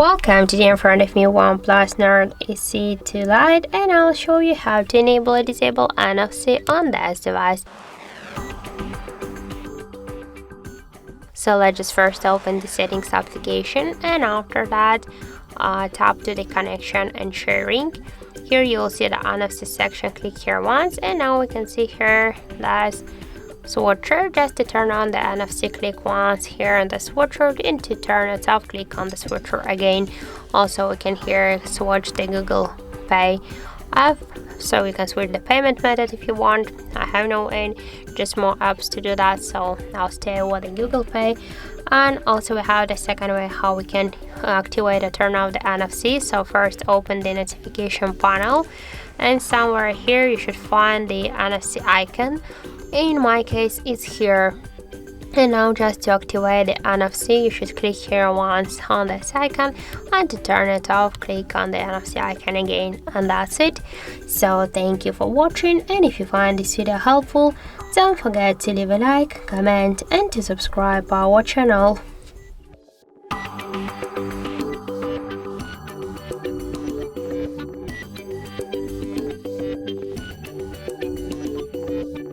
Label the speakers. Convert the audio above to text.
Speaker 1: Welcome. Today in front of me OnePlus Nord CE to Lite, and I'll show you how to enable or disable NFC on this device. So let's just first open the settings application, and after that tap to the connection and sharing. Here you will see the NFC section. Click here once, and now we can see here that switcher. Just to turn on the NFC, click once here on the switcher, and to turn it off, click on the switcher again. Also we can here switch the Google Pay app, so you can switch the payment method if you want. I have no just more apps to do that, so I'll stay with the Google Pay. And also we have the second way how we can activate or turn off the NFC. So first open the notification panel, and somewhere here you should find the NFC icon. In my case it's here. And now just to activate the NFC, you should click here once on this icon, and to turn it off, click on the NFC icon again, and that's it. So thank you for watching, and if you find this video helpful, don't forget to leave a like, comment, and to subscribe our channel.